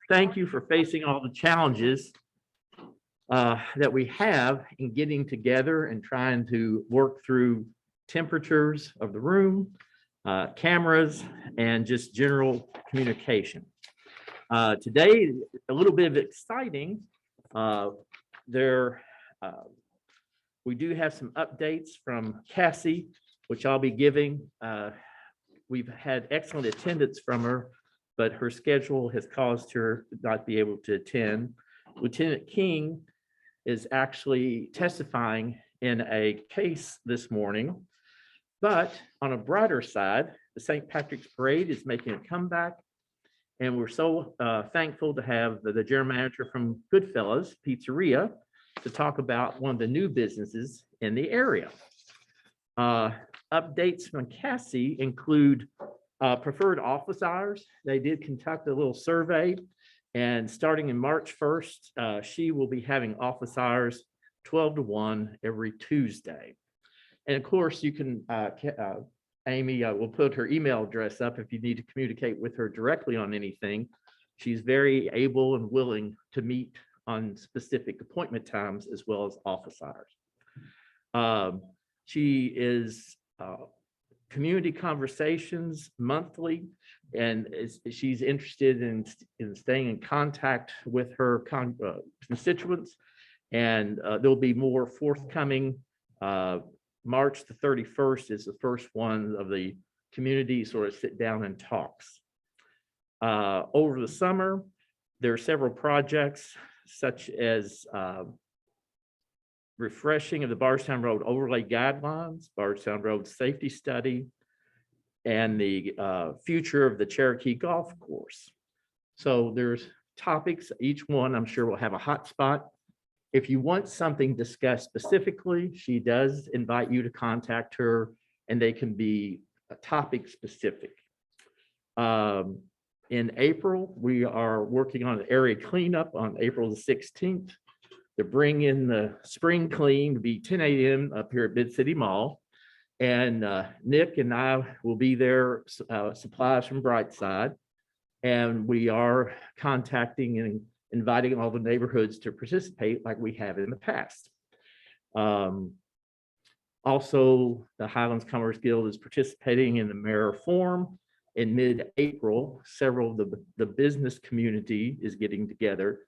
thank you for facing all the challenges that we have in getting together and trying to work through temperatures of the room, cameras, and just general communication. Today, a little bit of exciting. We do have some updates from Cassie, which I'll be giving. We've had excellent attendance from her, but her schedule has caused her not be able to attend. Lieutenant King is actually testifying in a case this morning, but on a brighter side, the St. Patrick's Parade is making a comeback, and we're so thankful to have the general manager from Goodfellas Pizzeria to talk about one of the new businesses in the area. Updates from Cassie include preferred office hours. They did conduct a little survey, and starting in March 1st, she will be having office hours 12 to 1 every Tuesday. And of course, you can, Amy will put her email address up if you need to communicate with her directly on anything. She's very able and willing to meet on specific appointment times as well as office hours. She is community conversations monthly, and she's interested in staying in contact with her constituents, and there'll be more forthcoming. March the 31st is the first one of the community sort of sit down and talks. Over the summer, there are several projects such as refreshing of the Bardstown Road overlay guidelines, Bardstown Road safety study, and the future of the Cherokee Golf Course. So there's topics, each one I'm sure will have a hot spot. If you want something discussed specifically, she does invite you to contact her, and they can be topic specific. In April, we are working on an area cleanup on April the 16th. To bring in the spring clean to be 10 a.m. up here at Mid-City Mall. And Nick and I will be there, supplies from Brightside. And we are contacting and inviting all the neighborhoods to participate like we have in the past. Also, the Highlands Commerce Guild is participating in the Mayor Forum in mid-April. Several of the business community is getting together.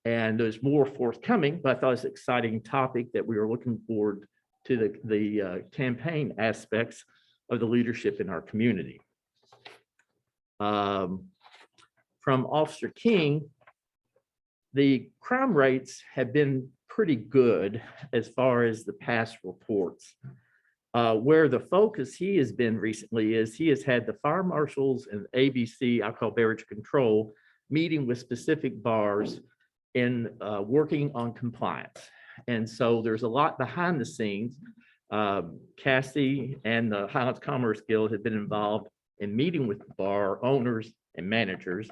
And there's more forthcoming, but I thought it's an exciting topic that we are looking forward to the campaign aspects of the leadership in our community. From Officer King, the crime rates have been pretty good as far as the past reports. Where the focus he has been recently is he has had the fire marshals and ABC, I call beverage control, meeting with specific bars in working on compliance. And so there's a lot behind the scenes. Cassie and the Highlands Commerce Guild have been involved in meeting with bar owners and managers.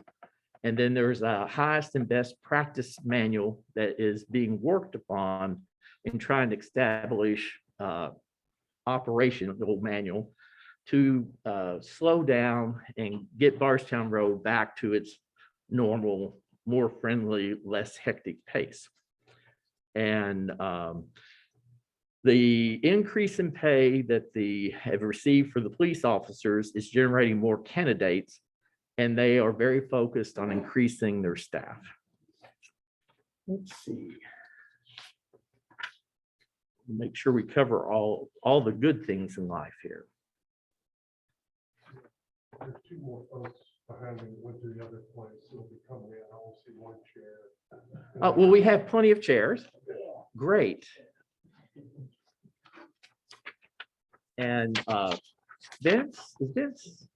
And then there's a highest and best practice manual that is being worked upon in trying to establish operational manual to slow down and get Bardstown Road back to its normal, more friendly, less hectic pace. And the increase in pay that they have received for the police officers is generating more candidates, and they are very focused on increasing their staff. Let's see. Make sure we cover all the good things in life here. There's two more folks behind me went to the other place. It'll be coming in. I will see one chair. Well, we have plenty of chairs. Great. And Vince, is Vince?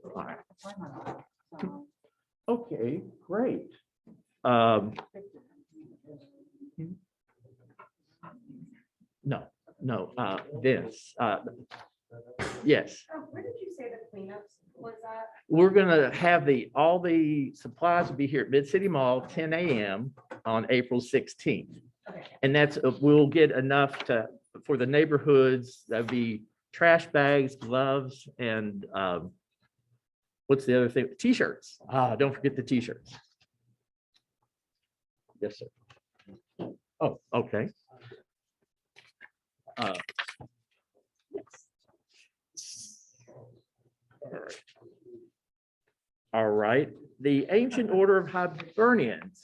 All right. Okay, great. No, Vince. Yes. Where did you say the cleanups was at? We're gonna have all the supplies will be here at Mid-City Mall, 10 a.m. on April 16th. Okay. And that's, we'll get enough for the neighborhoods. That'd be trash bags, gloves, and What's the other thing? T-shirts. Don't forget the T-shirts. Yes, sir. Oh, okay. Yes. All right. All right. The Ancient Order of Hibernians.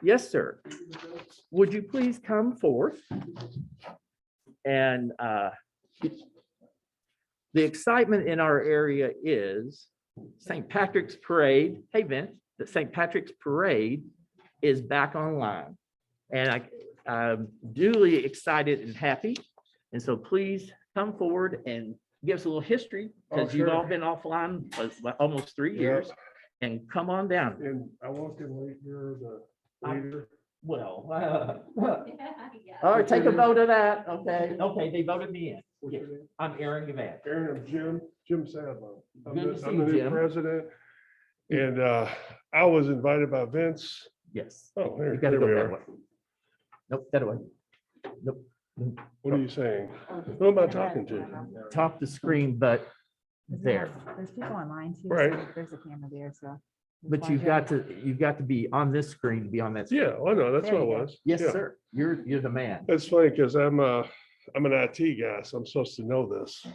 Yes, sir. Would you please come forth? And the excitement in our area is St. Patrick's Parade. Hey, Vince, the St. Patrick's Parade is back online. And I'm duly excited and happy. And so please come forward and give us a little history, because you've all been offline for almost 3 years. And come on down. And I walked in late, you're the leader. Well, all right, take a vote of that. Okay, they voted me in. What's your name? I'm Aaron Givhan. Aaron, I'm Jim Sadler. Good to see I'm you, the new Jim. president. And I was invited by Vince. Yes. Oh, there You gotta there we go that are. way. Nope, that way. Nope. What are you saying? Who am I talking to? Top the screen, but there. There's people online too. Right. So there's a camera there, so. But you've got to be on this screen to be on that. Screen. Yeah, I know, that's There what you it go. was. Yes, Yeah. sir. You're the man. That's funny because I'm an IT guy, so I'm supposed to know this.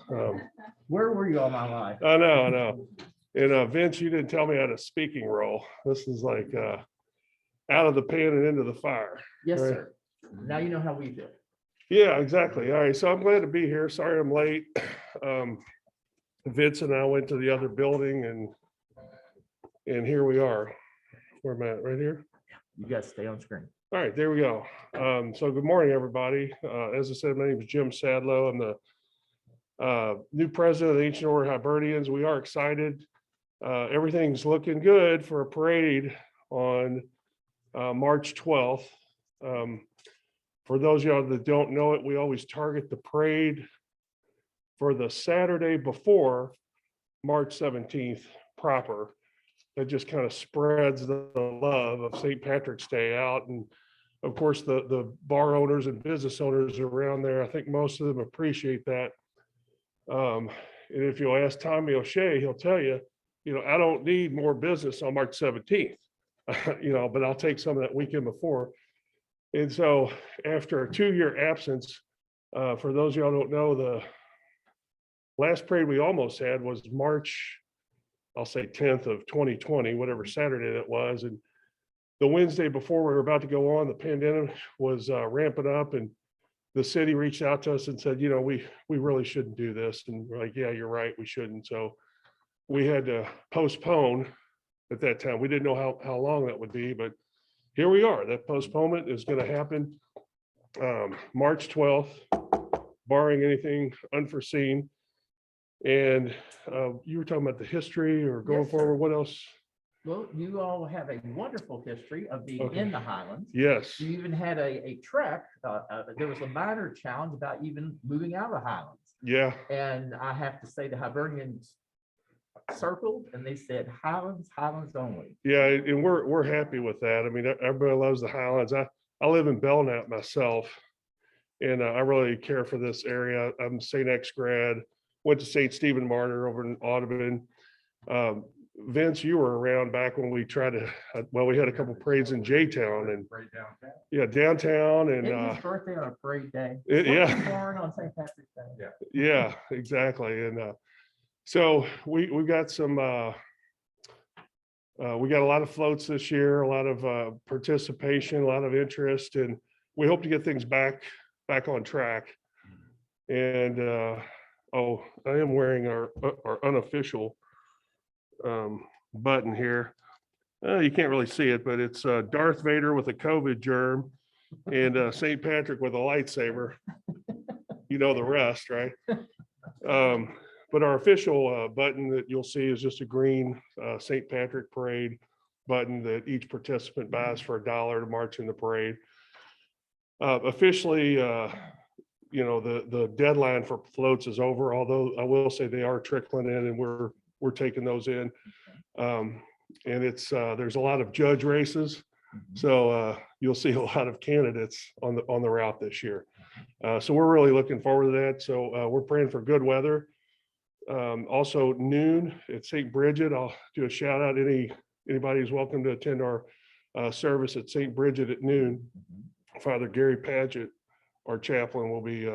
Where were you all my life? I know. And Vince, you didn't tell me I had a speaking role. This is like out of the pan and into the fire. Yes, Right. sir. Now you know how we do. Yeah, exactly. All right, so I'm glad to be here. Sorry I'm late. Vince and I went to the other building and here we are. Where am I at? Right here? You got to stay on screen. All right, there we go. So good morning, everybody. As I said, my name is Jim Sadlow. I'm the new president of the Ancient Order of Hibernians. We are excited. Everything's looking good for a parade on March 12th. For those of y'all that don't know it, we always target the parade for the Saturday before March 17th proper. That just kind of spreads the love of St. Patrick's Day out. And of course, the bar owners and business owners around there, I think most of them appreciate that. And if you'll ask Tommy O'Shea, he'll tell you, I don't need more business on March 17th, but I'll take some of that weekend before. And so after a 2-year absence, for those of y'all who don't know, the last parade we almost had was March, I'll say 10th of 2020, whatever Saturday that was. And the Wednesday before we were about to go on, the pandemic was ramping up, and the city reached out to us and said, we really shouldn't do this. And we're like, yeah, you're right, we shouldn't. So we had to postpone at that time. We didn't know how long that would be, but here we are. That postponement is going to happen March 12th, barring anything unforeseen. And you were talking about the history or going Yes, sir. forward. What else? Well, you all have a wonderful history of being Okay. in the Highlands. Yes. You even had a trek. There was a minor challenge about even moving out of the Highlands. Yeah. And I have to say the Hibernians circled and they said Highlands, Highlands only. Yeah. And we're happy with that. I mean, everybody loves the Highlands. I live in Belknap myself, and I really care for this area. I'm a St. X grad, went to St. Stephen Martyr over in Audubon. Vince, you were around back when we tried to, we had a couple parades in J-Town and downtown and Isn't his birthday on a parade day? yeah. Wasn't he born on St. Patrick's Day? Yeah, exactly. And so we got some, we got a lot of floats this year, a lot of participation, a lot of interest, and we hope to get things back on track. And I am wearing our unofficial button here. You can't really see it, but it's Darth Vader with a COVID germ and St. Patrick with a lightsaber. You know the rest, right? But our official button that you'll see is just a green St. Patrick parade button that each participant buys for $1 to march in the parade. Officially, the deadline for floats is over, although I will say they are trickling in and we're taking those in. And it's there's a lot of judge races. So you'll see a lot of candidates on the route this year. So we're really looking forward to that. So we're praying for good weather. Also noon at St. Bridget. I'll do a shout out. Anybody is welcome to attend our service at St. Bridget at noon. Father Gary Paget, our chaplain, will be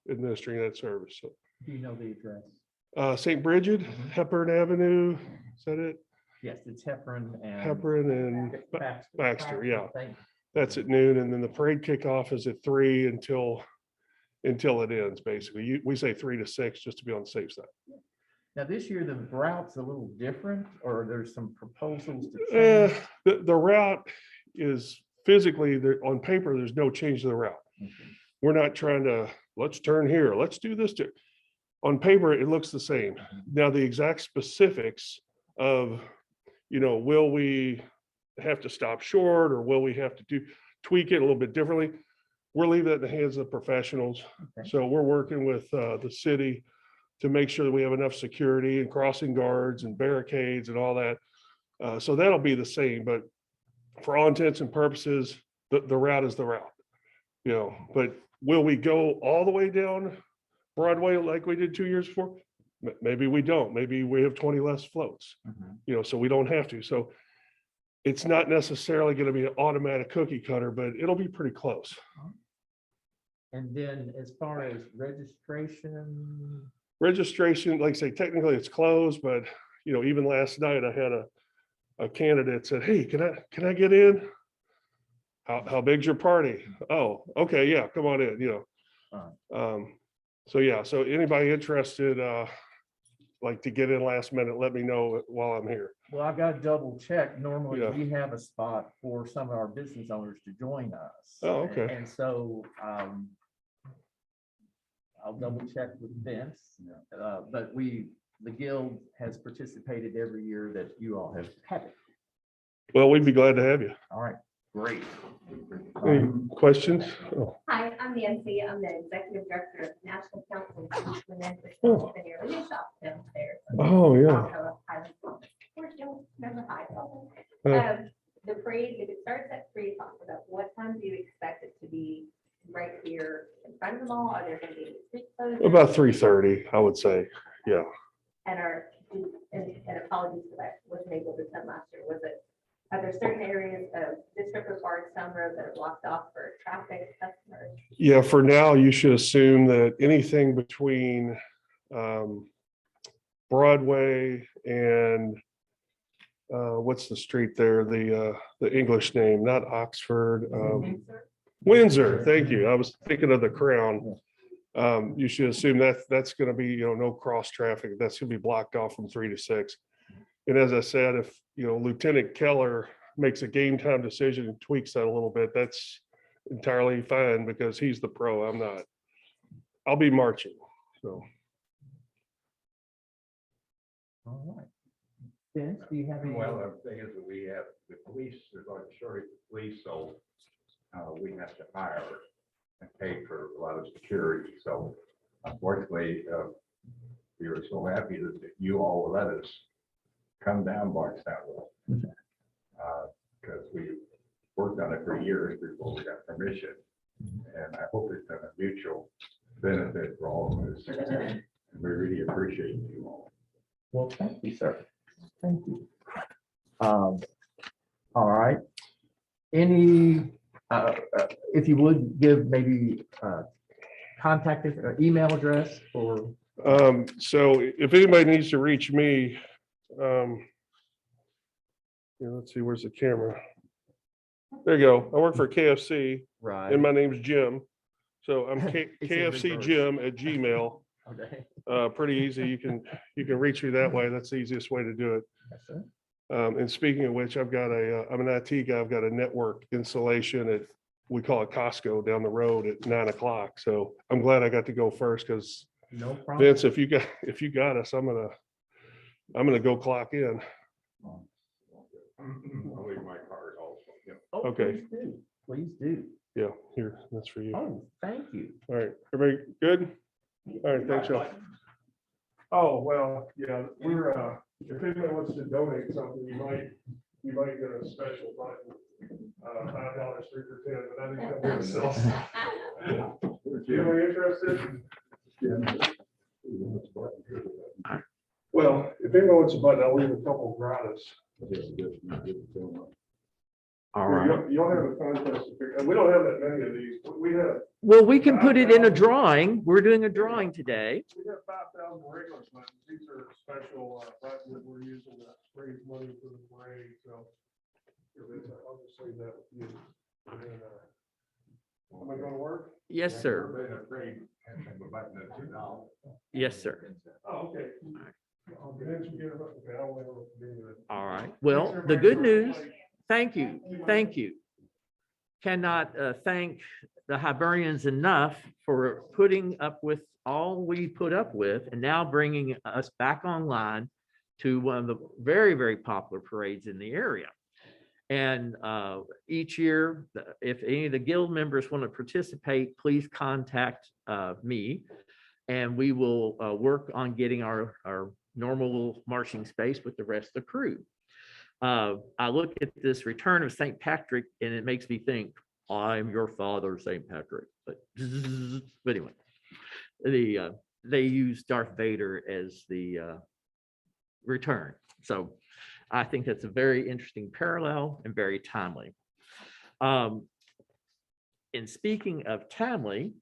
administering that service. So, Do you know the address? St. Bridget, Hepburn Avenue, is that it? Yes, it's Hepburn and. Hepburn and Baxter, yeah. Thank you. That's at noon, and then the parade kickoff is at 3 until it ends, basically. We say 3 to 6, just to be on the safe side. Now, this year, the route's a little different, or there's some proposals to change? The route is physically, on paper, there's no change to the route. Okay. We're not trying to, let's turn here, let's do this. On paper, it looks the same. Now, the exact specifics of, will we have to stop short, or will we have to tweak it a little bit differently? We're leaving that in the hands of the professionals. Okay. So we're working with the city to make sure that we have enough security and crossing guards and barricades and all that. So that'll be the same, but for all intents and purposes, the route is the route. But will we go all the way down Broadway like we did 2 years before? Maybe we don't. Maybe we have 20 less floats, so we don't have to. So it's not necessarily going to be an automatic cookie cutter, but it'll be pretty close. And then as far as registration, Like I say, technically it's closed, but even last night I had a candidate said, "Hey, can I get in? How big's your party?" "Oh, okay, yeah, come on in." So yeah, so anybody interested, like to get in last minute, let me know while I'm here. well, I've got to double check. Normally, Yeah. we have a spot for some of our business owners to join us. Oh, okay. And so I'll double check with Vince. But the guild has participated every year that you all have had it. Well, we'd be glad to have you. All right, great. Any questions? Oh, Hi, I'm Nancy. I'm the Executive Director of National Council of Women for Oh. the area. We shop downstairs. Oh, yeah. Also, Highland Commerce. We're still never high. Yeah. The parade, if it starts at 3 o'clock, about what time do you expect it to be right here in front of the mall? Are there going to be street closures? About 3:30, I would say. Yeah. And and apologies for that, wasn't able to attend last year. Are there certain areas of District or Bardstown Road that are blocked off for traffic customers? Yeah, for now, you should assume that anything between Broadway and what's the street there? The English name, not Oxford. Windsor, thank you. I was thinking of the Crown. You should assume that's going to be, no cross traffic. That's going to be blocked off from 3 to 6. And as I said, if, Lieutenant Keller makes a game time decision and tweaks that a little bit, that's entirely fine because he's the pro. I'm not. I'll be marching. So. All right. Vince, do you have any? Well, the thing is that we have the police, there's like a shortage of police, so we have to hire and pay for a lot of security. So unfortunately, we were so happy that you all will let us come down Bardstown because we worked on it for years before we got permission. And I hope it's a mutual benefit for all of us. And we really appreciate you all. Well, thank you, sir. Thank you. All right. Any, if you would give maybe contact or email address for. So if anybody needs to reach me, let's see, where's the camera? There you go. I work for KFC Right. and my name's Jim. So I'm It's in KFC reverse. Jim at Gmail. Okay. Pretty easy. You can reach me that way. That's the easiest way to do it. Yes, sir. And speaking of which, I'm an IT guy. I've got a network installation at, we call it Costco down the road at 9 o'clock. So I'm glad I got to go first because No problem. Vince, if you got us, I'm gonna go clock in. I'll leave my card also. Yeah. Oh, Okay. Please do. Please do. Yeah, here, that's for you. All Oh, thank you. right, everybody good? All right, thanks, y'all. Oh, well, yeah, we're, if anybody wants to donate something, you might get a special button, $5, 3 for 10, but I think I'm gonna sell some. You interested? anybody wants a button, I'll leave a couple gratis. All right. You don't have a contest. We don't have that many of these. We have Well, we can put it in a drawing. We're doing a drawing today. 5,000 regular buttons. These are special buttons that we're using to raise money for the parade. So I'll just say that with you. And then, am I going to work? Yes, sir. Yes, sir. Oh, okay. I'll get it. Okay, I'll wait till the beginning of it. All right. Well, the good news, thank you. Thank you. Cannot thank the Hibernians enough for putting up with all we put up with and now bringing us back online to one of the very, very popular parades in the area. And each year, if any of the guild members want to participate, please contact me and we will work on getting our normal marching space with the rest of the crew. I look at this return of St. Patrick and it makes me think, I'm your father, St. Patrick. But anyway, they use Darth Vader as the return. So I think that's a very interesting parallel and very timely. In speaking of timely,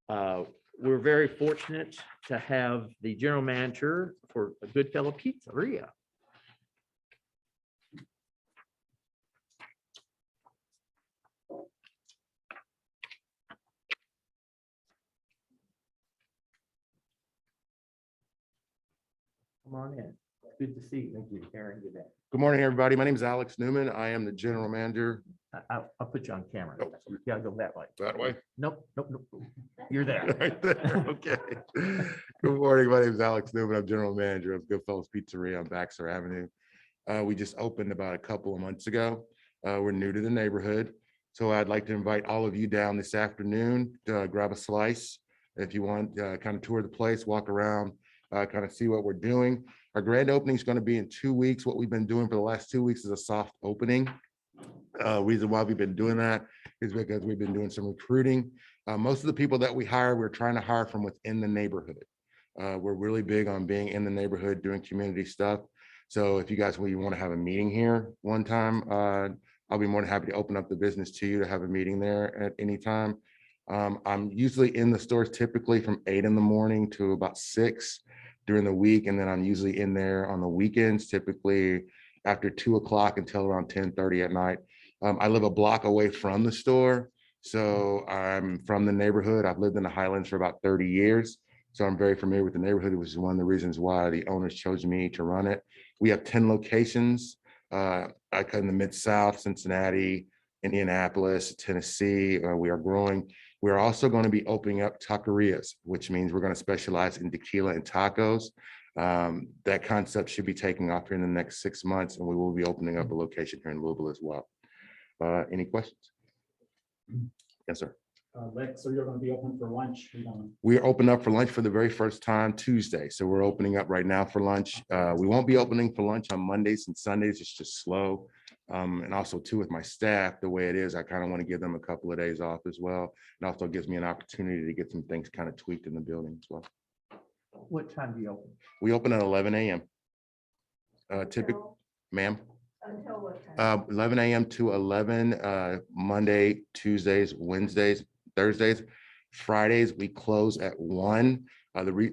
we're very fortunate to have the general manager for Goodfellas Pizzeria. Come on in. Good to see you. Thank you. Karen, good day. Good morning, everybody. My name is Alex Newman. I am the general manager. I'll put you on camera. Oh. You gotta go that way. That way. Nope, nope, nope. You're there. Right there. Okay. Good morning. My name is Alex Newman. I'm general manager of Goodfellas Pizzeria on Baxter Avenue. We just opened about a couple of months ago. We're new to the neighborhood. So I'd like to invite all of you down this afternoon to grab a slice. If you want, kind of tour the place, walk around, kind of see what we're doing. Our grand opening is going to be in 2 weeks. What we've been doing for the last 2 weeks is a soft opening. Reason why we've been doing that is because we've been doing some recruiting. Most of the people that we hire, we're trying to hire from within the neighborhood. We're really big on being in the neighborhood, doing community stuff. So if you guys want to have a meeting here one time, I'll be more than happy to open up the business to you to have a meeting there at any time. I'm usually in the stores typically from 8 in the morning to about 6 during the week. And then I'm usually in there on the weekends, typically after 2 o'clock until around 10:30 at night. I live a block away from the store. So I'm from the neighborhood. I've lived in the Highlands for about 30 years. So I'm very familiar with the neighborhood, which is one of the reasons why the owners chose me to run it. We have 10 locations. I cut in the Mid-South, Cincinnati, Indianapolis, Tennessee. We are growing. We're also going to be opening up taquerias, which means we're going to specialize in tequila and tacos. That concept should be taking off here in the next 6 months, and we will be opening up a location here in Louisville as well. Any questions? Yes, sir. Lex, so you're going to be open for lunch? We are opening up for lunch for the very first time Tuesday. So we're opening up right now for lunch. We won't be opening for lunch on Mondays and Sundays. It's just slow. And also too, with my staff, the way it is, I kind of want to give them a couple of days off as well. And also gives me an opportunity to get some things kind of tweaked in the building as well. What time do you open? We open at 11 a.m. Typically, ma'am. Until what time? 11 a.m. to 11, Monday, Tuesdays, Wednesdays, Thursdays. Fridays, we close at 1.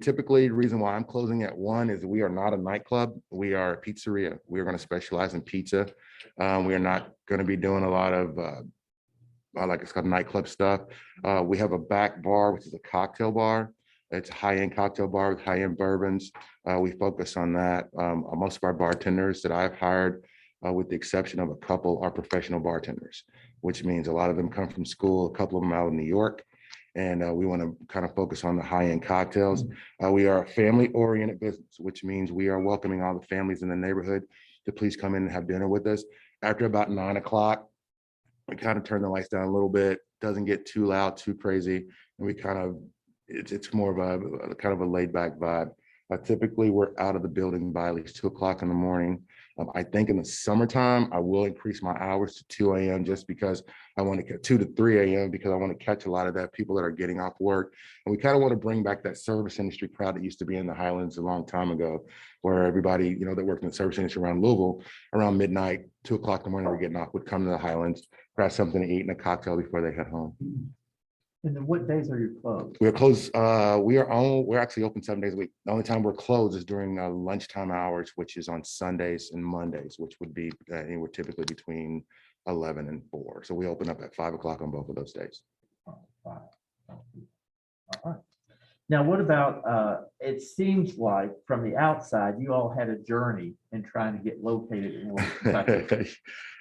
Typically, the reason why I'm closing at 1 is we are not a nightclub. We are a pizzeria. We are going to specialize in pizza. We are not going to be doing a lot of, like it's called nightclub stuff. We have a back bar, which is a cocktail bar. It's a high-end cocktail bar with high-end bourbons. We focus on that. Most of our bartenders that I've hired, with the exception of a couple, are professional bartenders, which means a lot of them come from school, a couple of them out of New York. And we want to kind of focus on the high-end cocktails. We are a family-oriented business, which means we are welcoming all the families in the neighborhood to please come in and have dinner with us. After about 9 o'clock, we kind of turn the lights down a little bit, doesn't get too loud, too crazy. And we kind of, it's more of a kind of a laid back vibe. Typically, we're out of the building by at least 2 o'clock in the morning. I think in the summertime, I will increase my hours to 2 a.m. just because I want to get 2 to 3 a.m. because I want to catch a lot of that people that are getting off work. And we kind of want to bring back that service industry crowd that used to be in the Highlands a long time ago, where everybody, you know, that worked in the service industry around Louisville, around midnight, 2 o'clock in the morning, we're getting off, would come to the Highlands, grab something to eat and a cocktail before they head home. And then what days are you closed? We're closed. We're actually open 7 days a week. The only time we're closed is during lunchtime hours, which is on Sundays and Mondays, which would be anywhere typically between 11 and 4. So we open up at 5 o'clock on both of those days. All right. Now, what about, it seems like from the outside, you all had a journey in trying to get located in Louisville, Kentucky.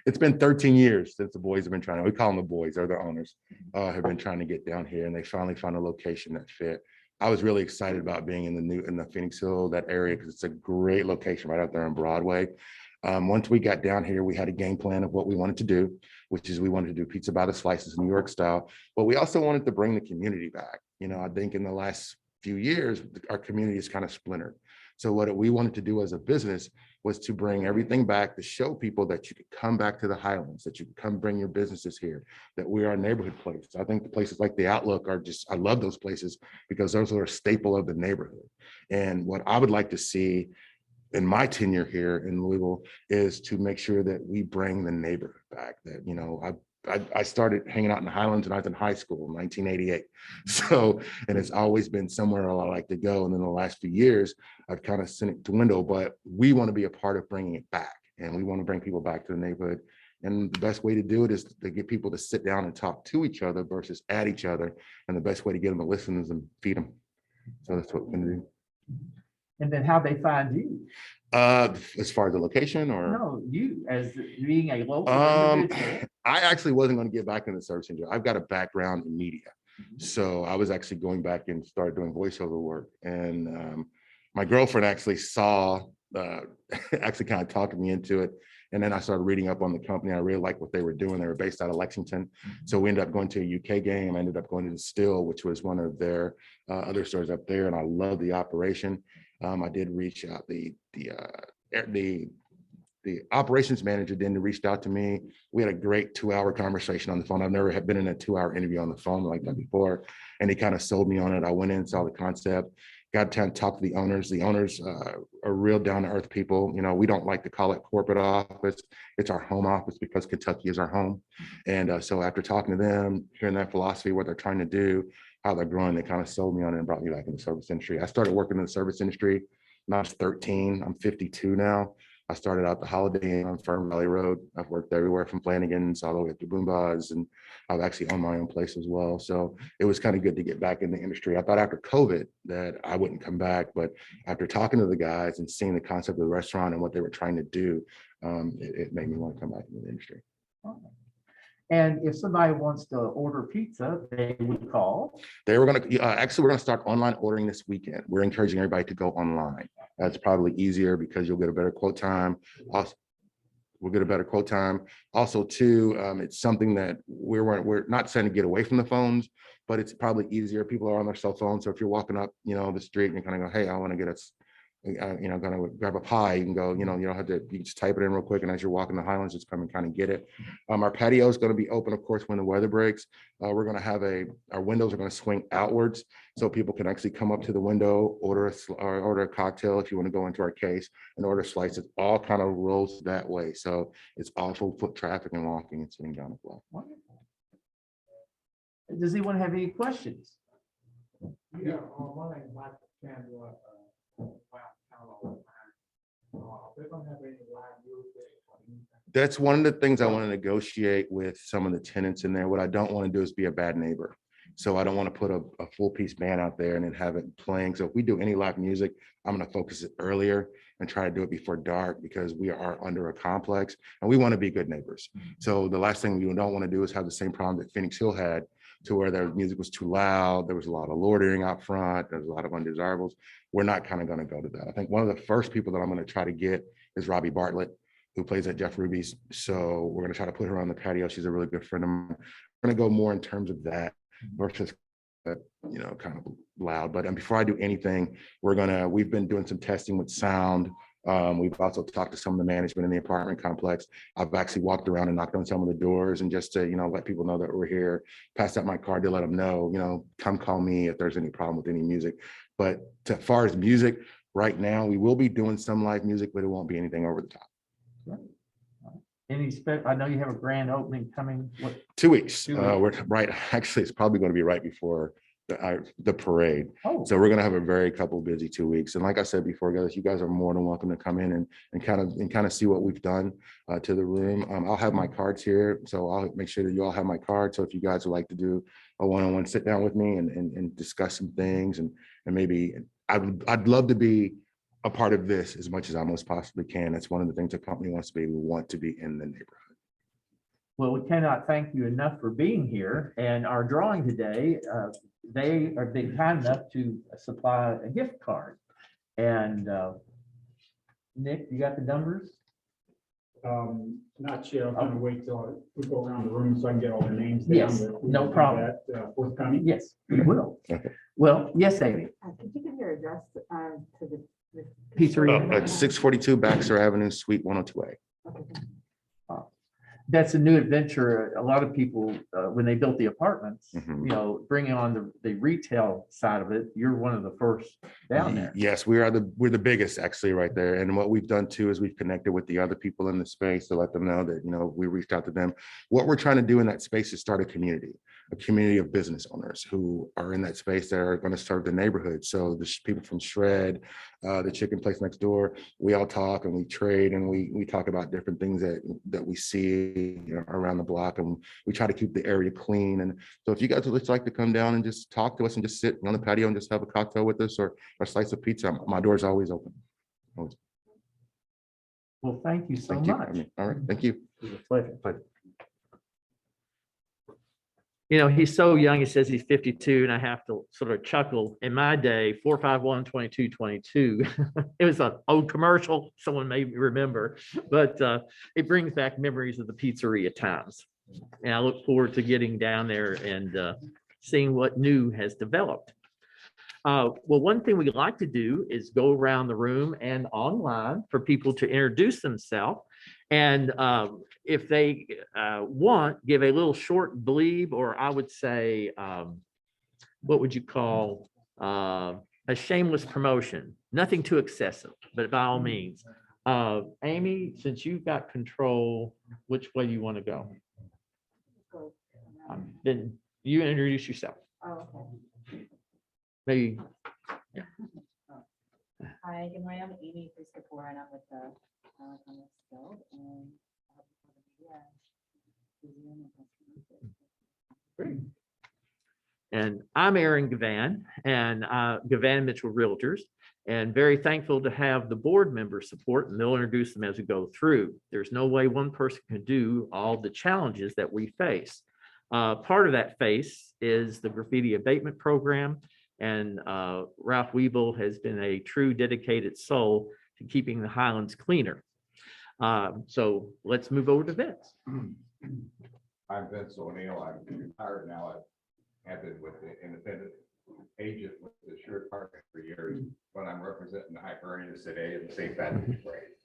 It's been 13 years since the boys have been trying, we call them the boys, or the owners, have been trying to get down here, and they finally found a location that fit. I was really excited about being in the Phoenix Hill, that area, because it's a great location right out there on Broadway. Once we got down here, we had a game plan of what we wanted to do, which is we wanted to do pizza by the slices, New York style, but we also wanted to bring the community back. You know, I think in the last few years, our community is kind of splintered. So what we wanted to do as a business was to bring everything back, to show people that you could come back to the Highlands, that you could come bring your businesses here, that we are a neighborhood place. I think the places like the Outlook are just, I love those places because those are a staple of the neighborhood. And what I would like to see in my tenure here in Louisville is to make sure that we bring the neighborhood back. That, you know, I started hanging out in the Highlands when I was in high school in 1988. So, and it's always been somewhere I like to go. And in the last few years, I've kind of seen it dwindle, but we want to be a part of bringing it back. And we want to bring people back to the neighborhood. And the best way to do it is to get people to sit down and talk to each other versus at each other. And the best way to get them to listen is to feed them. So that's what we're going to do. And then how they find you? As far as the location, or No, you as being a local individual. I actually wasn't going to get back in the service industry. I've got a background in media, so I was actually going back and started doing voiceover work. And my girlfriend actually saw, actually kind of talked me into it. And then I started reading up on the company. I really liked what they were doing. They were based out of Lexington. So we ended up going to a UK game. I ended up going to the Still, which was one of their other stores up there. And I love the operation. I did reach out, the operations manager then reached out to me. We had a great 2-hour conversation on the phone. I've never been in a 2-hour interview on the phone like that before. And he kind of sold me on it. I went in, saw the concept, got to talk to the owners. The owners are real down to earth people. You know, we don't like to call it corporate office. It's our home office because Kentucky is our home. And so after talking to them, hearing their philosophy, what they're trying to do, how they're growing, they kind of sold me on it and brought me back in the service industry. I started working in the service industry when I was 13. I'm 52 now. I started out the Holiday Inn on Fern Valley Road. I've worked everywhere from Flanagan's all the way up to Boomba's, and I've actually owned my own place as well. So it was kind of good to get back in the industry. I thought after COVID that I wouldn't come back, but after talking to the guys and seeing the concept of the restaurant and what they were trying to do, it made me want to come back into the industry. And if somebody wants to order pizza, they would call. They were going to, actually, we're going to start online ordering this weekend. We're encouraging everybody to go online. That's probably easier because you'll get a better quote time. Also, we'll get a better quote time. Also, too, it's something that we're not saying to get away from the phones, but it's probably easier. People are on their cell phones. So if you're walking up, you know, the street and you kind of go, hey, I want to get us, you know, gonna grab a pie, you can go, you know, you don't have to, you can just type it in real quick, and as you're walking the Highlands, just come and kind of get it. Our patio is going to be open, of course, when the weather breaks. We're going to have our windows are going to swing outwards, so people can actually come up to the window, order a cocktail if you want to go into our case, and order slices. All kind of rolls that way, so it's all full foot traffic and walking and sitting down as well. Does anyone have any questions? Yeah, my name is Michael Chandler. That's one of the things I want to negotiate with some of the tenants in there. What I don't want to do is be a bad neighbor. So I don't want to put a full piece band out there and then have it playing. So if we do any live music, I'm going to focus it earlier and try to do it before dark, because we are under a complex and we want to be good neighbors. So the last thing we don't want to do is have the same problem that Phoenix Hill had, to where their music was too loud. There was a lot of loitering out front. There's a lot of undesirables. We're not kind of going to go to that. I think one of the first people that I'm going to try to get is Robbie Bartlett, who plays at Jeff Ruby's. So we're going to try to put her on the patio. She's a really good friend of mine. We're going to go more in terms of that versus, you know, kind of loud. But before I do anything, we've been doing some testing with sound We've also talked to some of the management in the apartment complex. I've actually walked around and knocked on some of the doors and just to, let people know that we're here, passed out my card to let them know, come call me if there's any problem with any music. But as far as music, right now, we will be doing some live music, but it won't be anything over the top. I know you have a grand opening coming, what, 2 weeks. 2 weeks. We're right. Actually, it's probably going to be right before the parade. oh, So we're going to have a very couple busy 2 weeks. And like I said before, guys, you guys are more than welcome to come in and kind of see what we've done to the room. I'll have my cards here, so I'll make sure that you all have my card. So if you guys would like to do a one-on-one sit down with me and discuss some things and maybe I'd love to be a part of this as much as I most possibly can. That's one of the things the company wants to be. We want to be in the neighborhood. well, we cannot thank you enough for being here. And our drawing today, they are being kind enough to supply a gift card. And Nick, you got the numbers? Not yet. I'm gonna wait till we go around the room so I can get all the names down. Yes, but we no will do problem. that, forthcoming. Yes, we will. Okay. Well, yes, Amy. Could you give your address to the Pizzeria. At 642 Baxter Avenue, Suite 102A. Okay. That's a new adventure. A lot of people, when they built the apartments, Mhm. bringing on the retail side of it, you're one of the first down there. Yes, we're the biggest actually right there. And what we've done too is we've connected with the other people in the space to let them know that, we reached out to them. What we're trying to do in that space is start a community of business owners who are in that space that are going to serve the neighborhood. So the people from Shred, the chicken place next door, we all talk and we trade and we talk about different things that we see around the block, and we try to keep the area clean. And so if you guys would just like to come down and just talk to us and just sit on the patio and just have a cocktail with us or a slice of pizza, my door is always open. Always. Well, thank you so Thank you. much. All right, thank you. It was a pleasure. He's so young, he says he's 52, and I have to sort of chuckle. In my day, 451-2222, it was an old commercial, someone may remember, but it brings back memories of the pizzeria times. And I look forward to getting down there and seeing what new has developed. Well, one thing we like to do is go around the room and online for people to introduce themselves. And if they want, give a little short bleeb, or I would say, what would you call a shameless promotion? Nothing too excessive, but by all means. Amy, since you've got control, which way you want to go? Then you introduce yourself. Oh, okay. Maybe. Hi, good morning. I'm Amy Kapoor, and I'm with the Highland Commerce Guild. And Great. And I'm Aaron Givhan, and Givhan Mitchell Realtors, and very thankful to have the board member support, and they'll introduce them as we go through. There's no way one person can do all the challenges that we face. Part of that face is the graffiti abatement program, and Ralph Weeble has been a true dedicated soul to keeping the Highlands cleaner. So let's move over to Vince. I'm Vince O'Neill. I'm retired now. I have been with the independent agent with the Assured Park for years, but I'm representing the Hibernians today in the St. Patrick's Parade.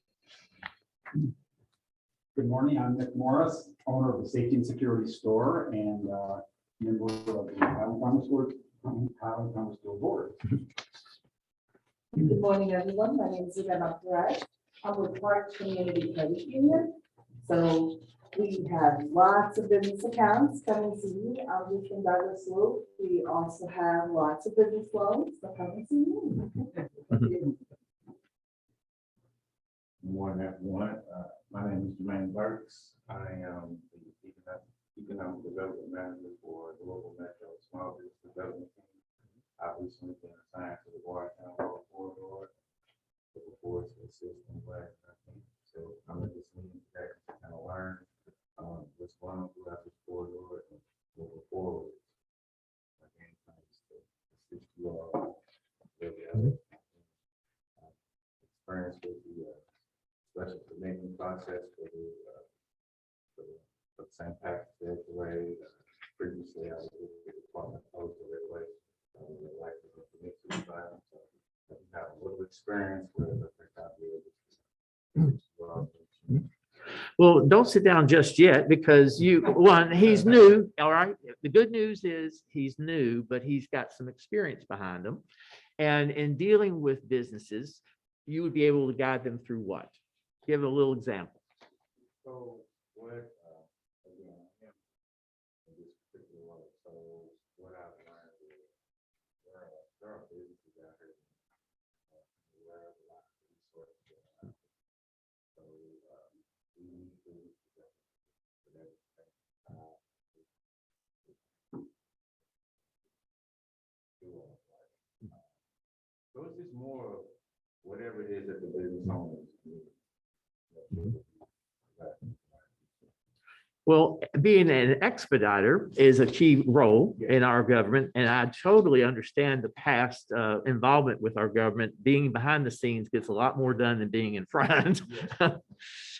Good morning. I'm Nick Morris, owner of the Safety and Security Store and member of the Highland Commerce Guild Board. Good morning, everyone. My name is Givhan. I'm with Park Community Credit Union. So we have lots of business accounts coming to me. I'm just from Douglas Loop. We also have lots of business loans that come to me. Good morning, everyone. My name is Jermaine Burks. I am the Economic Development Manager for the Louisville Metro Small Business Development Team. I've recently been assigned to the Bardstown Road Corridor before to assist in what I think. So I'm in this meeting today to kind of learn what's going on throughout this corridor and moving forward. Again, thanks to assist you all with the experience with the special permitting process for the St. Patrick's Day Parade. Previously, I was with the Department of Postal Regulations. Like to permit to buy them. So you have a little experience with it. I think I'll be able to Well, don't sit down just yet because he's new, all right? The good news is he's new, but he's got some experience behind him. And in dealing with businesses, you would be able to guide them through what? Give a little example. So what, again, in this particular one, so what I've learned is there are businesses out here where a lot of resources are. So we need to so it's just more of whatever it is that the business owners need. Well, being an expediter is a key role in our government, and I totally understand the past involvement with our government. Being behind the scenes gets a lot more done than being in front.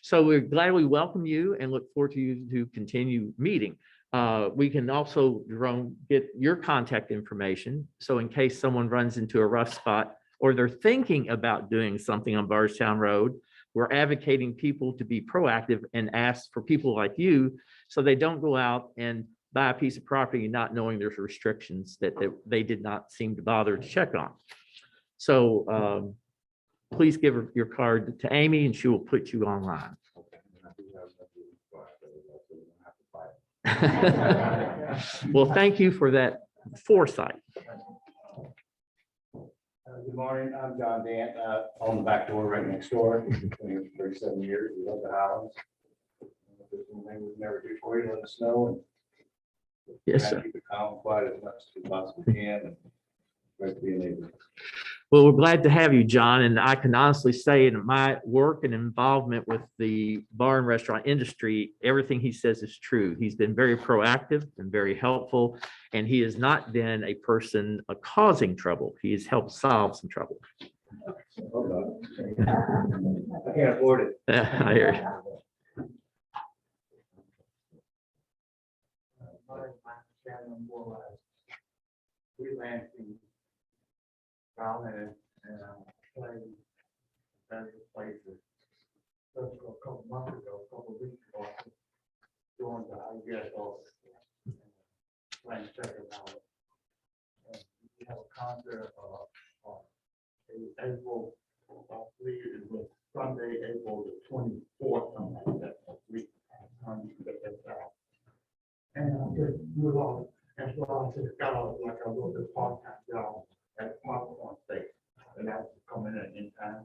So we're glad we welcome you and look forward to you to continue meeting. We can also, Jerome, get your contact information. So in case someone runs into a rough spot or they're thinking about doing something on Bardstown Road, we're advocating people to be proactive and ask for people like you so they don't go out and buy a piece of property not knowing there's restrictions that they did not seem to bother to check on. So please give your card to Amy and she will put you online. Well, thank you for that foresight. Good morning, I'm John Dant, on the back door right next door, been here for 37 years, we love the Highlands. If there's anything we never do for you, let us know. And Yes, try to sir. keep it calm, quiet as much as we possibly can, and great to be a neighbor. Well, we're glad to have you, John, and I can honestly say in my work and involvement with the bar and restaurant industry, everything he says is true. He's been very proactive and very helpful, and he has not been a person causing trouble. He has helped solve some trouble. Hold on. I can't afford it. I hear you. Freelancing down and playing various places. Just a couple months ago, a couple weeks ago, doing the IGS office. Playing second hour. We have a concert April, I believe it was Sunday, April the 24th, something like that. Week. And I just move on. And so I just got like a little bit part-time job at Popcorn State. And that's coming in time.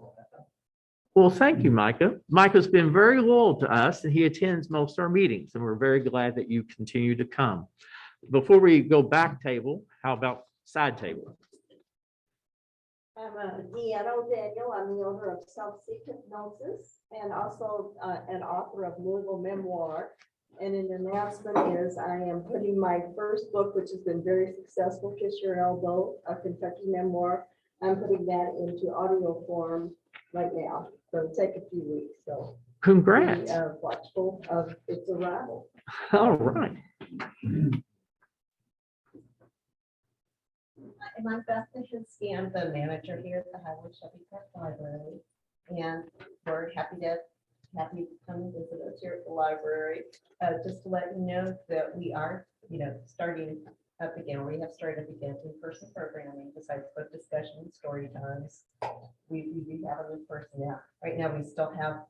Well, thank you, Micah. Micah's been very loyal to us and he attends most of our meetings, and we're very glad that you continue to come. Before we go back table, how about side table? I'm Deanna Daniel. I'm the owner of Self-Seek Hypnosis and also an author of Louisville Memoir. And an announcement is I am putting my first book, which has been very successful, Kiss Your Elbow, a Kentucky memoir. I'm putting that into audio form right now. So it'll take a few weeks. So Congrats. be watchful of its arrival. All right. I'm Beth Kaczynski. I'm the manager here at the Highland-Shelby Park Library. And we're happy to have you come and visit us here at the library. Just to let you know that we are, starting up again. We have started up again in-person programming besides book discussion and story times. We do have them in person now. Right now, we still have,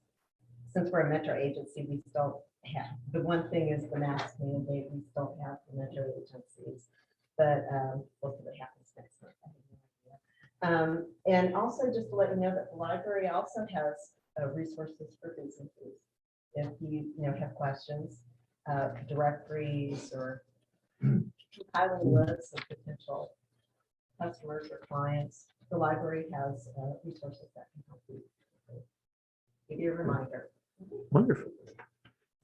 since we're a metro agency, we still have, the one thing is the mask mandate. We still have the metro agencies, but most of it happens next month. I have no idea. And also just to let you know that the library also has resources for businesses. If you have questions, directories or compiling lists of potential customers or clients, the library has resources that can help you. Give you a reminder. Wonderful.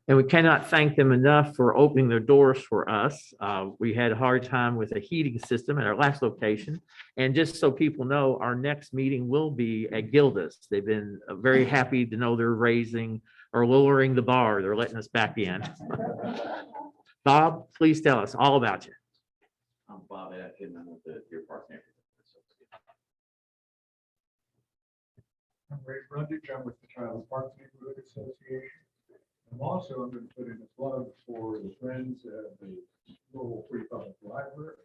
And we cannot thank them enough for opening their doors for us. We had a hard time with a heating system at our last location. And just so people know, our next meeting will be at Gilda's. They've been very happy to know they're raising or lowering the bar. They're letting us back in. Bob, please tell us all about you. I'm Bob Atkin. I'm with the Deer Park neighborhood. I'm Ray Brundage. I'm with the Highland Park Neighborhood Association. I'm also going to put in a plug for the Friends of the Louisville Free Public Library.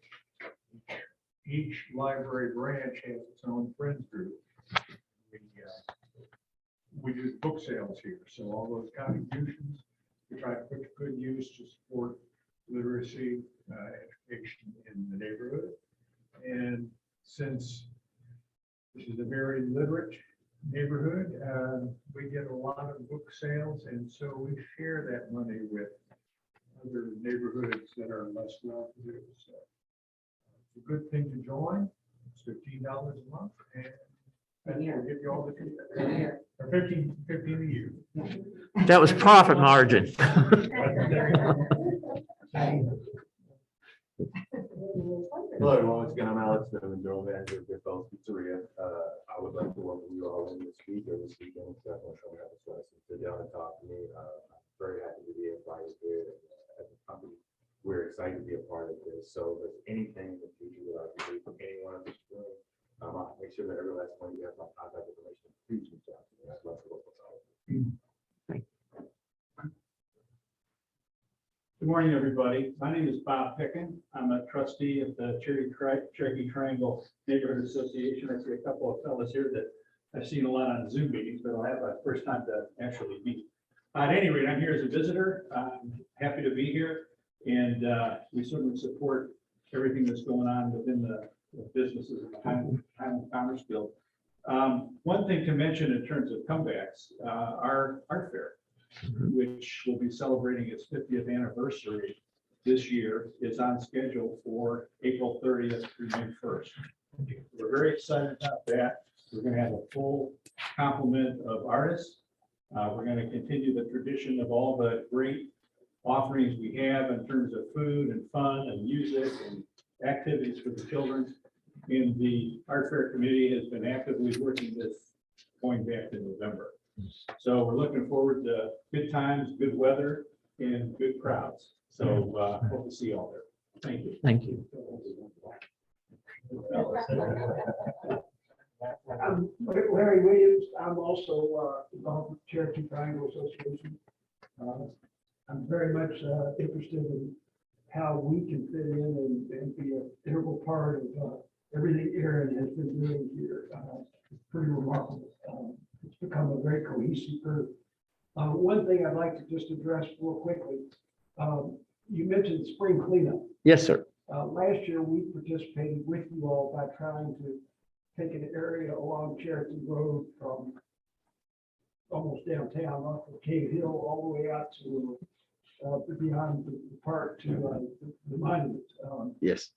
Each library branch has its own Friends group. We do book sales here, so all those contributions, we try to put to good use to support literacy, education in the neighborhood. And since this is a very literate neighborhood, we get a lot of book sales, and so we share that money with other neighborhoods that are less well-to-do. So it's a good thing to join. It's $15 a month, and we'll give you all the details. Or 15 a year. That was profit margin. Hello, everyone. Once again, I'm Alex Newman, General Manager of Goodfellas Pizzeria. I would like to welcome you all in this week or this weekend. So I'm sure we have a chance to sit down and talk to me. I'm very happy to be invited here. As a company, we're excited to be a part of this. So if there's anything in the future that I can do for anyone in this room, I'll make sure that every last one of you have my contact information. Please reach out to me. I'd love to work with all of you. Good morning, everybody. My name is Bob Picken. I'm a trustee of the Cherokee Triangle Neighborhood Association. I see a couple of fellows here that I've seen a lot on Zoom meetings, but I'll have a first time to actually meet. At any rate, I'm here as a visitor. I'm happy to be here, and we certainly support everything that's going on within the businesses of the Highland Commerce Guild. One thing to mention in terms of comebacks, our art fair, which will be celebrating its 50th anniversary this year, is on schedule for April 30th through May 1st. We're very excited about that. We're going to have a full complement of artists. We're going to continue the tradition of all the great offerings we have in terms of food and fun and music and activities for the children. And the art fair committee has been actively working this going back to November. So we're looking forward to good times, good weather, and good crowds. So hope to see you all there. Thank you. Thank you. I'm Larry Williams. I'm also involved with Cherokee Triangle Association. I'm very much interested in how we can fit in and be an integral part of everything Aaron has been doing here. It's pretty remarkable. It's become a very cohesive group. One thing I'd like to just address real quickly. You mentioned spring cleanup. Yes, sir. Last year, we participated with you all by trying to take an area along Cherokee Road from almost downtown off of Cave Hill all the way out to beyond the park to the monument. Yes.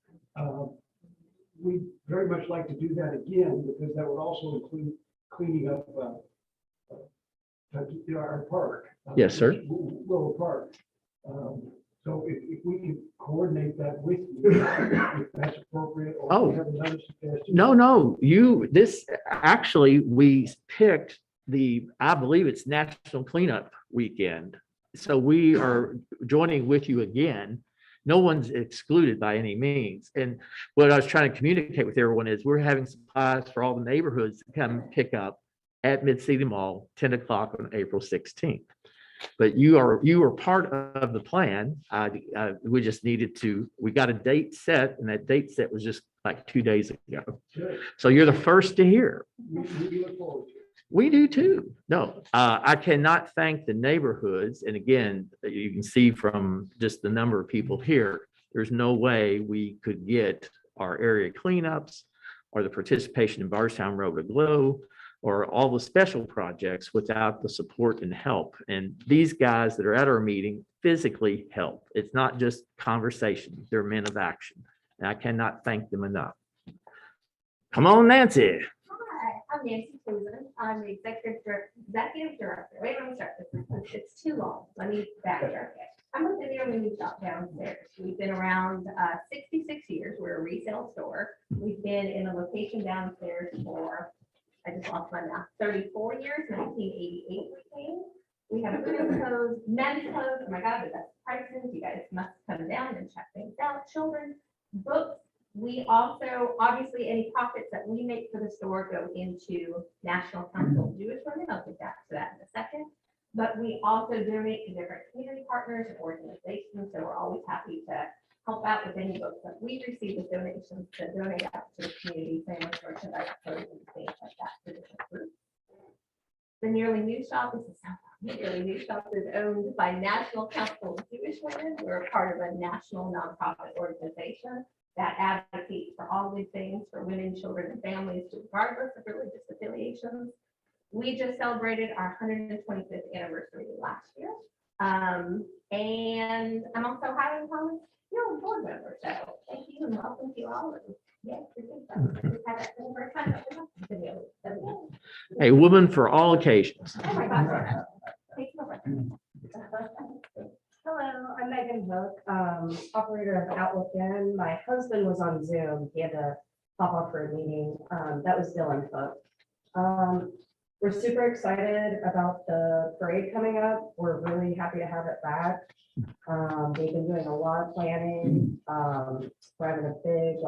We very much like to do that again because that would also include cleaning up our park. Yes, sir. Willow Park. So if we could coordinate that with you, if that's appropriate. Or Oh. if you have another suggestion. No, this actually, we picked I believe it's National Cleanup Weekend. So we are joining with you again. No one's excluded by any means. And what I was trying to communicate with everyone is we're having supplies for all the neighborhoods to come pick up at Mid-City Mall, 10 o'clock on April 16th. But you are part of the plan. We just needed we got a date set, and that date set was just like 2 days ago. Good. So you're the first to hear. We look forward to it. We do too. No, I cannot thank the neighborhoods. And again, you can see from just the number of people here, there's no way we could get our area cleanups or the participation in Bardstown Road to Glow or all the special projects without the support and help. And these guys that are at our meeting physically help. It's not just conversation. They're men of action. And I cannot thank them enough. Come on, Nancy. Hi, I'm Nancy Cleveland. I'm the executive director. Wait, let me start this. It's too long. Let me backtrack it. I'm with the Near Mini Shop downstairs. We've been around 66 years. We're a resale store. We've been in a location downstairs for, I just lost my math, 34 years, 1988 we came. We have women's clothes, men's clothes. Oh my God, the best prices. You guys must come down and check things out. Children's books, We also, obviously, any profits that we make for the store go into National Council of Jewish Women. I'll get back to that in a second. But we also donate to different community partners and organizations, so we're always happy to help out with any books that we receive as donations to donate out to the community, families, merchandise, clothing, and things like that to different groups. The Nearly New Shop is the Nearly New Shop is owned by National Council of Jewish Women. We're a part of a national nonprofit organization that advocates for all good things for women, children, and families, regardless of religious affiliations. We just celebrated our 125th anniversary last year. And I'm also Highland Commerce Guild board member, so thank you and welcome to you all. And yes, we think so. We've had that for the first time, but we're not gonna be able to- A woman for all occasions. Oh my gosh. Take it over. Hello, I'm Megan Hook, operator of Outlook Inn. My husband was on Zoom. He had to pop off for a meeting. That was Dylan Hook. We're super excited about the parade coming up. We're really happy to have it back. We've been doing a lot of planning. We're having a big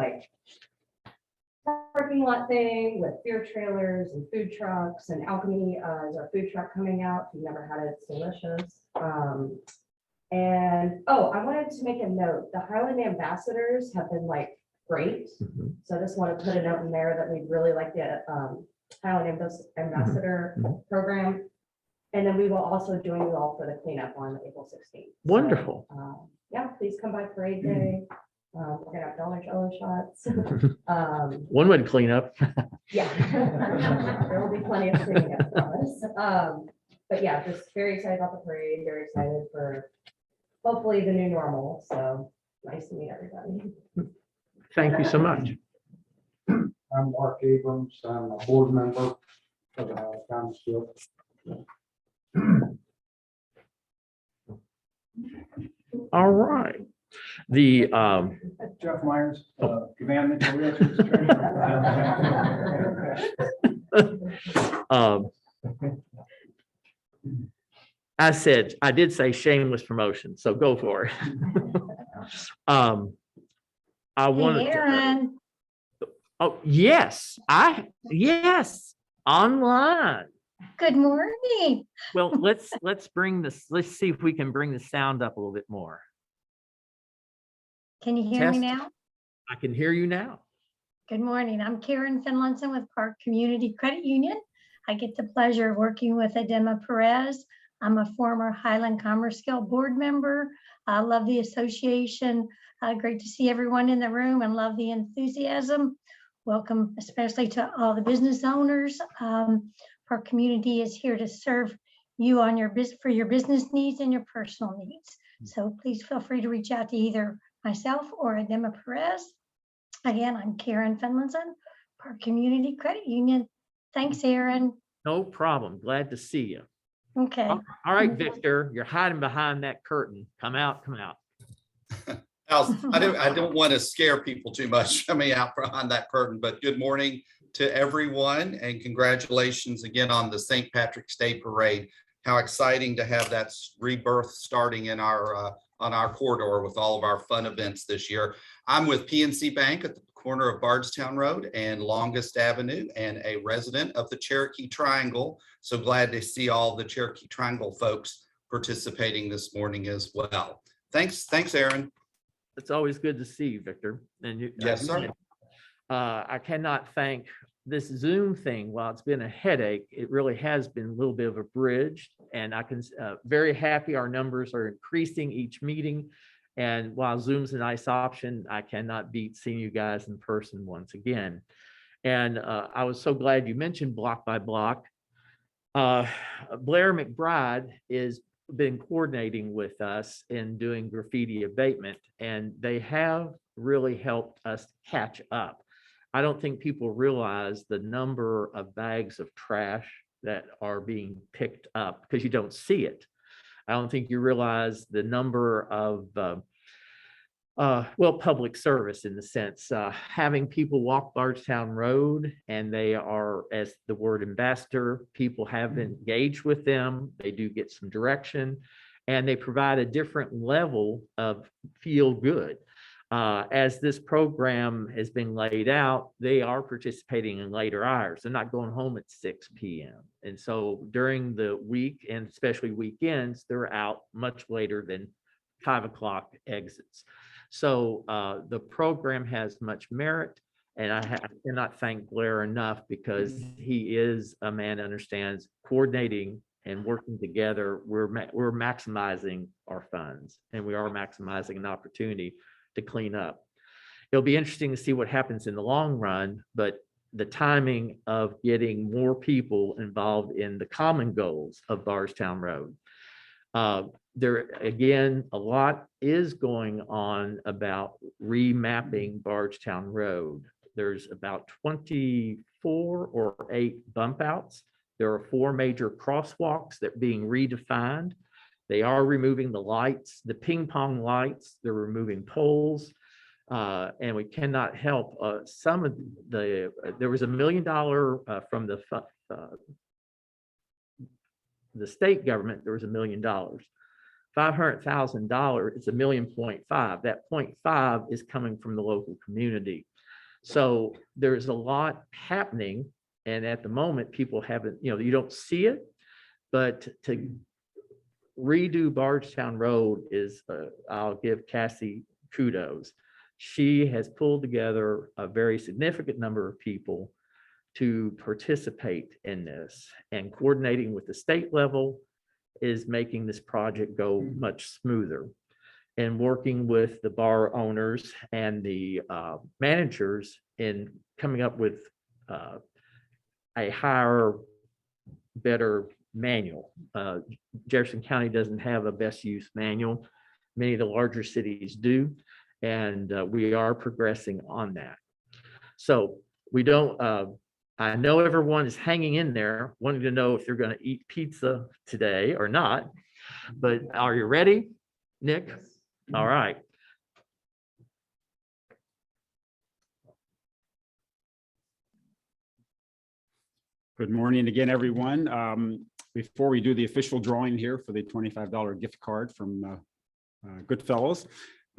parking lot thing with beer trailers and food trucks, and Alchemy is our food truck coming out. If you've never had it, it's delicious. And I wanted to make a note. The Highland ambassadors have been great. So I just want to put a note in there that we'd really like the Highland Ambassador program. And then we will also join you all for the cleanup on April 16th. So, Wonderful. yeah, please come by parade day. We're gonna have dollar jello shots. One way to clean up. Yeah. There will be plenty of cleaning up for us. But yeah, just very excited about the parade, very excited for hopefully the new normal. So nice to meet everybody. Thank you so much. I'm Mark Abrams. I'm a board member of the Highland Commerce Guild. All right. The Jeff Myers, Givhan Mitchell Realtors. I did say shameless promotion, so go for it. I wanted to, oh, yes, online. Good morning. Well, let's see if we can bring the sound up a little bit more. Can you hear me Test. now? I can hear you now. Good morning. I'm Karen Finlandson with Park Community Credit Union. I get the pleasure of working with Adema Perez. I'm a former Highland Commerce Guild board member. I love the association. Great to see everyone in the room and love the enthusiasm. Welcome, especially to all the business owners. Park Community is here to serve you on for your business needs and your personal needs. So please feel free to reach out to either myself or Adema Perez. Again, I'm Karen Finlandson, Park Community Credit Union. Thanks, Aaron. No problem. Glad to see you. Okay. All right, Victor, you're hiding behind that curtain. Come out, come out. I don't want to scare people too much coming out behind that curtain, but good morning to everyone and congratulations again on the St. Patrick's Day Parade. How exciting to have that rebirth starting in our on our corridor with all of our fun events this year. I'm with PNC Bank at the corner of Bardstown Road and Longest Avenue and a resident of the Cherokee Triangle. So glad to see all the Cherokee Triangle folks participating this morning as well. Thanks, Aaron. It's always good to see you, Victor. And you, yes, sir. I cannot thank this Zoom thing. While it's been a headache, it really has been a little bit of a bridge. And I can very happy our numbers are increasing each meeting. And while Zoom's a nice option, I cannot beat seeing you guys in person once again. And I was so glad you mentioned block by block. Blair McBride is been coordinating with us in doing graffiti abatement, and they have really helped us catch up. I don't think people realize the number of bags of trash that are being picked up because you don't see it. I don't think you realize the number of public service in the sense, having people walk Bardstown Road and they are, as the word ambassador, people have engaged with them. They do get some direction and they provide a different level of feel good. As this program has been laid out, they are participating in later hours. They're not going home at 6 p.m. And so during the week and especially weekends, they're out much later than 5 o'clock exits. So the program has much merit. And I cannot thank Blair enough because he is a man that understands coordinating and working together. We're maximizing our funds, and we are maximizing an opportunity to clean up. It'll be interesting to see what happens in the long run, but the timing of getting more people involved in the common goals of Bardstown Road. There, again, a lot is going on about remapping Bardstown Road. There's about 24 or 8 bump outs. There are 4 major crosswalks that are being redefined. They are removing the lights, the ping pong lights. They're removing poles. And we cannot help some of the, there was $1 million from the state government. There was $1 million. $500,000 is $1.5 million. That 0.5 is coming from the local community. So there's a lot happening. And at the moment, people haven't, you don't see it, but to redo Bardstown Road is, I'll give Cassie kudos. She has pulled together a very significant number of people to participate in this, and coordinating with the state level is making this project go much smoother. And working with the bar owners and the managers in coming up with a higher, better manual. Jefferson County doesn't have a best use manual. Many of the larger cities do, and we are progressing on that. So we don't, I know everyone is hanging in there, wanting to know if they're going to eat pizza today or not, but are you ready, Nick? All right. Good morning again, everyone. Before we do the official drawing here for the $25 gift card from Goodfellas,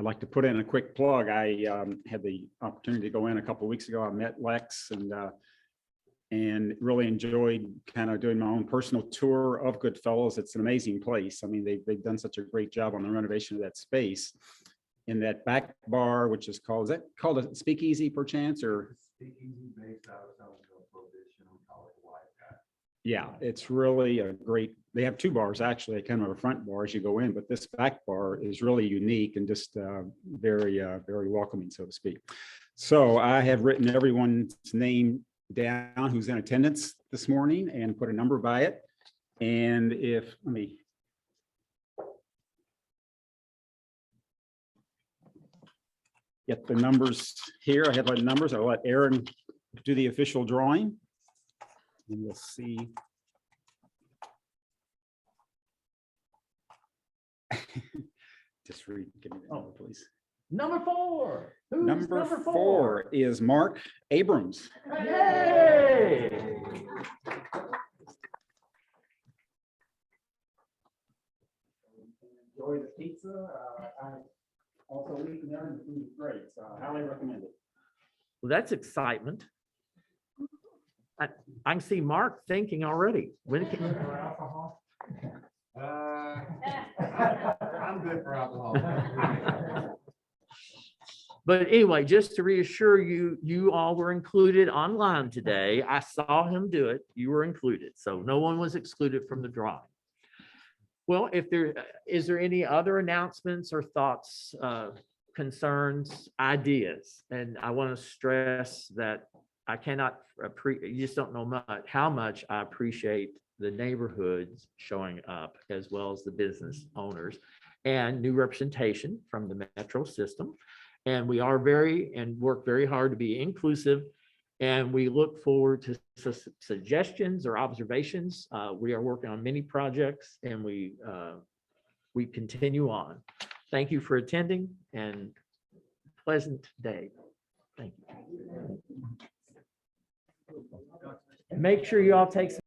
I'd like to put in a quick plug. I had the opportunity to go in a couple of weeks ago. I met Lex and really enjoyed kind of doing my own personal tour of Goodfellas. It's an amazing place. I mean, they've done such a great job on the renovation of that space. In that back bar, which is called, is that called a speakeasy perchance, or? Speakeasy based out of Southern Prohibition, we call it Wildcat. Yeah, it's really a great, they have 2 bars actually, kind of a front bar as you go in, but this back bar is really unique and just very welcoming, so to speak. So I have written everyone's name down who's in attendance this morning and put a number by it. And if, let me get the numbers here. I have my numbers. I'll let Aaron do the official drawing. And we'll see. Just read, give me the number, please. Number 4. Who's Number 4 is Mark Abrams. Yay! Enjoy the pizza. I also eaten there, and the food is great, so I highly recommend it. Well, that's excitement. I can see Mark thinking already. When can Alcohol? I'm good for alcohol. But anyway, just to reassure you, you all were included online today. I saw him do it. You were included. So no one was excluded from the drawing. Well, is there any other announcements or thoughts, concerns, ideas? And I want to stress that I cannot, you just don't know how much I appreciate the neighborhoods showing up, as well as the business owners and new representation from the metro system. And we are work very hard to be inclusive. And we look forward to suggestions or observations. We are working on many projects, and we continue on. Thank you for attending, and pleasant day. Thank you. And make sure you all take some